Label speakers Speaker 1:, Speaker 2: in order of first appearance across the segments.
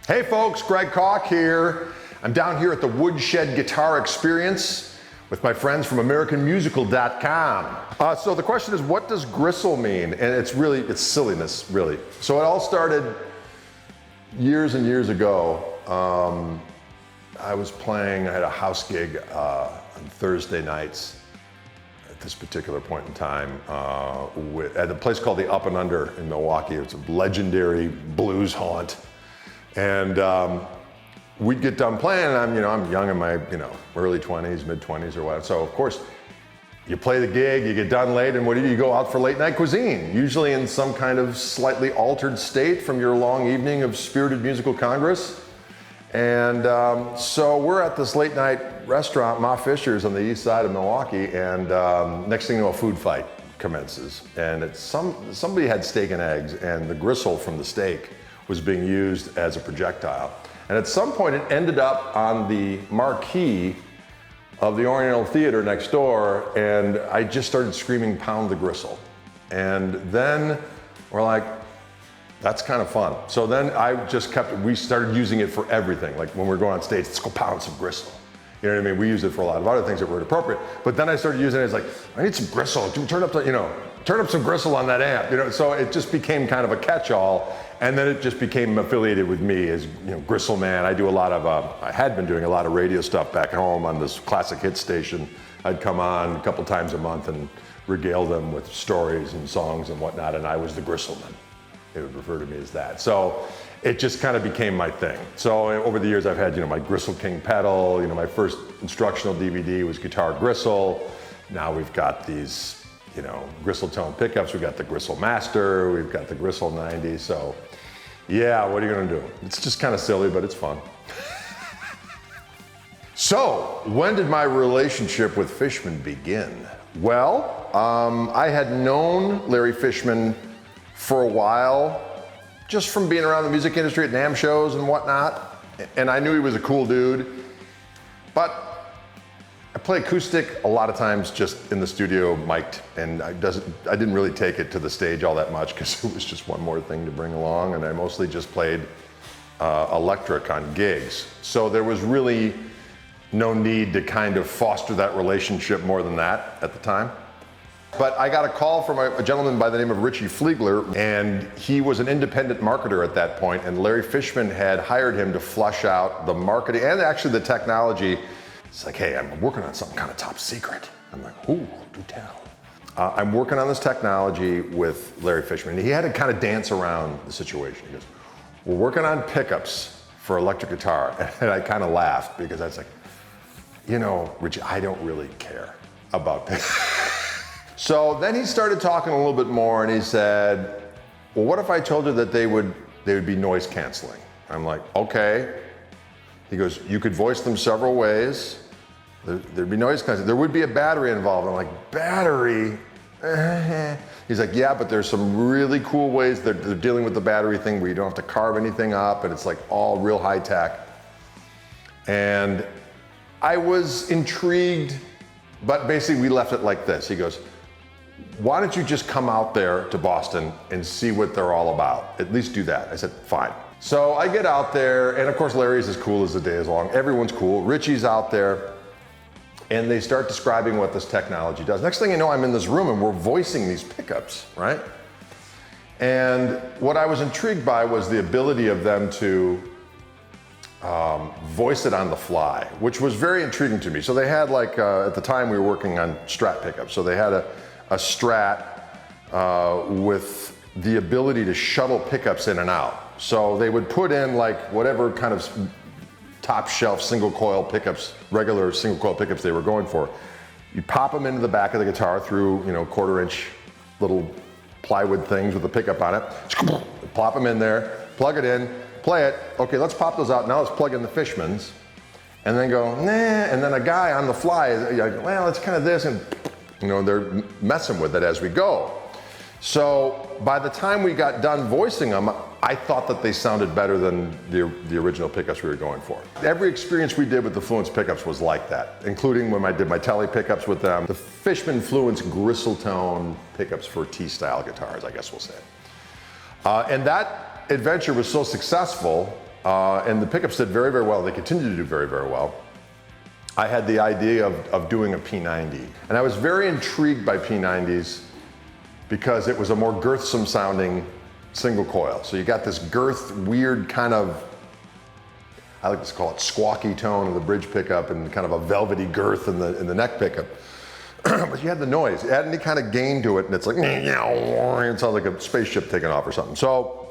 Speaker 1: Hey folks, Greg Koch here. I'm down here at the Woodshed Guitar Experience with my friends from AmericanMusical.com. So the question is, what does Gristle mean? And it's silliness, really. So it all started years and years ago. I was playing, I had a house gig on Thursday nights at this particular point in time at a place called the Up and Under in Milwaukee. It's a legendary blues haunt. And we'd get done playing, and I'm young in my early 20s, mid 20s or whatever. So of course, you play the gig, you get done late, and what do? You go out for late night cuisine, usually in some kind of slightly altered state from your long evening of spirited musical congress. And so we're at this late night restaurant, Ma Fisher's on the east side of Milwaukee, and next thing you know, a food fight commences. And somebody had steak and eggs, and the gristle from the steak was being used as a projectile. And at some point it ended up on the marquee of the Oriental Theater next door, and I just started screaming, "Pound the gristle." And then we're like, that's kind of fun. So then we started using it for everything. Like when we're going on stage, let's go pound some gristle. You know what I mean? We use it for a lot of other things that were inappropriate. But then I started using it as like, I need some gristle. Turn up some gristle on that amp. So it just became kind of a catch-all. And then it just became affiliated with me as Gristle Man. I do I had been doing a lot of radio stuff back home on this classic hit station. I'd come on a couple times a month and regale them with stories and songs and whatnot, and I was the Gristleman. They would refer to me as that. So it just kind of became my thing. So over the years I've had my Gristle King pedal, my first instructional DVD was Guitar Gristle. Now we've got these Gristle tone pickups. We've got the Gristle Master, we've got the Gristle 90. So yeah, what are you gonna do? It's just kind of silly, but it's fun. So when did my relationship with Fishman begin? Well, I had known Larry Fishman for a while, just from being around the music industry at NAMM shows and whatnot. And I knew he was a cool dude, but I play acoustic a lot of times just in the studio, mic'd, and I didn't really take it to the stage all that much because it was just one more thing to bring along, and I mostly just played electric on gigs. So there was really no need to kind of foster that relationship more than that at the time. But I got a call from a gentleman by the name of Richie Fliegler, and he was an independent marketer at that point, and Larry Fishman had hired him to flush out the marketing and actually the technology. It's like, hey, I'm working on something kind of top secret. I'm like, ooh, do tell. I'm working on this technology with Larry Fishman. He had to kind of dance around the situation. He goes, we're working on pickups for electric guitar. And I kind of laughed because I was like, Richie, I don't really care about pickups. So then he started talking a little bit more, and he said, well, what if I told you that they would be noise canceling? I'm like, okay. He goes, you could voice them several ways. There'd be noise canceling. There would be a battery involved. I'm like, battery? He's like, yeah, but there's some really cool ways they're dealing with the battery thing where you don't have to carve anything up, and it's like all real high tech. And I was intrigued, but basically we left it like this. He goes, why don't you just come out there to Boston and see what they're all about? At least do that. I said, fine. So I get out there, and of course Larry's as cool as the day is long. Everyone's cool. Richie's out there, and they start describing what this technology does. Next thing you know, I'm in this room and we're voicing these pickups, right? And what I was intrigued by was the ability of them to voice it on the fly, which was very intriguing to me. So they had at the time we were working on Strat pickups. So they had a Strat with the ability to shuttle pickups in and out. So they would put in whatever kind of top shelf single coil pickups, regular single coil pickups they were going for. You pop them into the back of the guitar through 1/4 inch little plywood things with a pickup on it. Plop them in there, plug it in, play it. Okay, let's pop those out. Now let's plug in the Fishmans, and then go, nah. And then a guy on the fly is like, well, it's kind of this, and they're messing with it as we go. So by the time we got done voicing them, I thought that they sounded better than the original pickups we were going for. Every experience we did with the Fluence pickups was like that, including when I did my Tele pickups with them. The Fishman Fluence Gristle tone pickups for T-style guitars, I guess we'll say. And that adventure was so successful and the pickups did very, very well. They continue to do very, very well. I had the idea of doing a P90. And I was very intrigued by P90s because it was a more girthsome sounding single coil. So you got this girth, weird kind of, I like to call it squawky tone of the bridge pickup and kind of a velvety girth in the neck pickup. But you had the noise. Add any kind of gain to it and it's like, it sounds like a spaceship taking off or something. So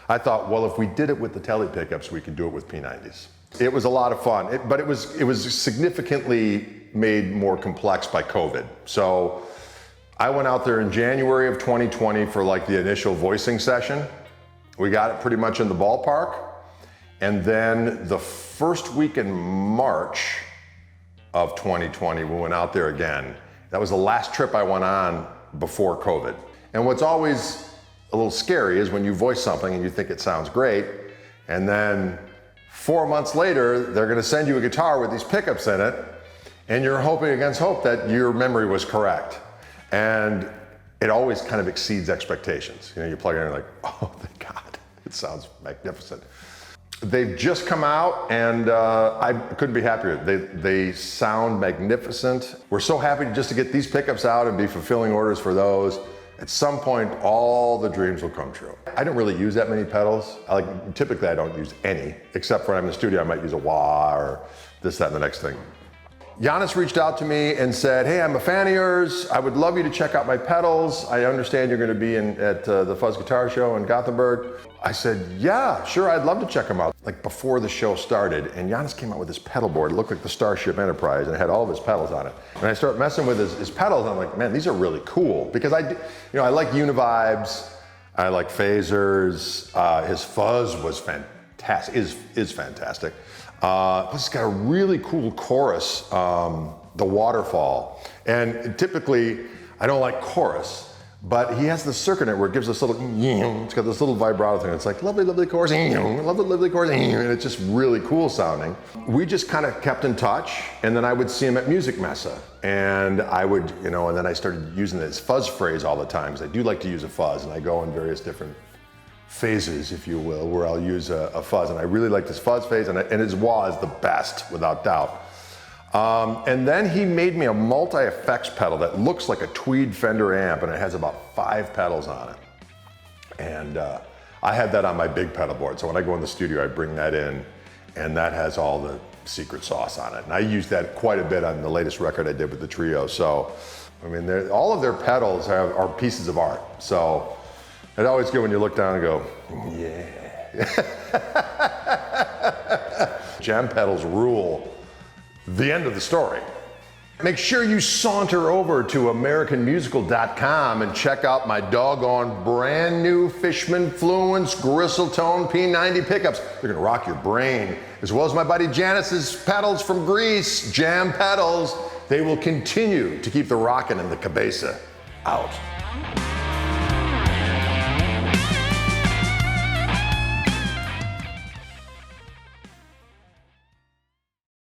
Speaker 1: I thought, well, if we did it with the Tele pickups, we could do it with P90s. It was a lot of fun, but it was significantly made more complex by COVID. So I went out there in January of 2020 for like the initial voicing session. We got it pretty much in the ballpark. And then the first week in March of 2020, we went out there again. That was the last trip I went on before COVID. And what's always a little scary is when you voice something and you think it sounds great, and then 4 months later, they're gonna send you a guitar with these pickups in it, and you're hoping against hope that your memory was correct. And it always kind of exceeds expectations. You know, you plug it in and you're like, oh, thank God, it sounds magnificent. They've just come out and I couldn't be happier. They sound magnificent. We're so happy just to get these pickups out and be fulfilling orders for those. At some point, all the dreams will come true. I don't really use that many pedals. Typically I don't use any, except for when I'm in the studio, I might use a wah or this, that, and the next thing. Giannis reached out to me and said, hey, I'm a fan of yours. I would love you to check out my pedals. I understand you're gonna be at the Fuzz Guitar Show in Gothenburg. I said, yeah, sure, I'd love to check them out. Like before the show started, and Giannis came out with this pedal board. It looked like the Starship Enterprise, and it had all of his pedals on it. And I started messing with his pedals, and I'm like, man, these are really cool. Because I like Univibes, I like phasers. His fuzz was fantastic, is fantastic. Plus it's got a really cool chorus, the Waterfall. And typically, I don't like chorus, but he has the circuit where it gives this little, it's got this little vibrato thing. It's like, lovely, lovely chorus, lovely, lovely chorus, and it's just really cool sounding. We just kind of kept in touch, and then I would see him at Music Messa. And I would, and then I started using this fuzz phrase all the time, because I do like to use a fuzz, and I go in various different phases, if you will, where I'll use a fuzz. And I really like this fuzz phase, and his wah is the best, without doubt. And then he made me a multi-effects pedal that looks like a Tweed Fender amp, and it has about 5 pedals on it. And I had that on my big pedal board, so when I go in the studio, I bring that in, and that has all the secret sauce on it. And I used that quite a bit on the latest record I did with the trio. So, I mean, all of their pedals are pieces of art. So it's always good when you look down and go, yeah. Jam pedals rule. The end of the story. Make sure you saunter over to AmericanMusical.com and check out my doggone brand new Fishman Fluence Gristle Tone P90 pickups. They're gonna rock your brain, as well as my buddy Janice's pedals from Greece, Jam Pedals. They will continue to keep the rockin' and the cabeza out.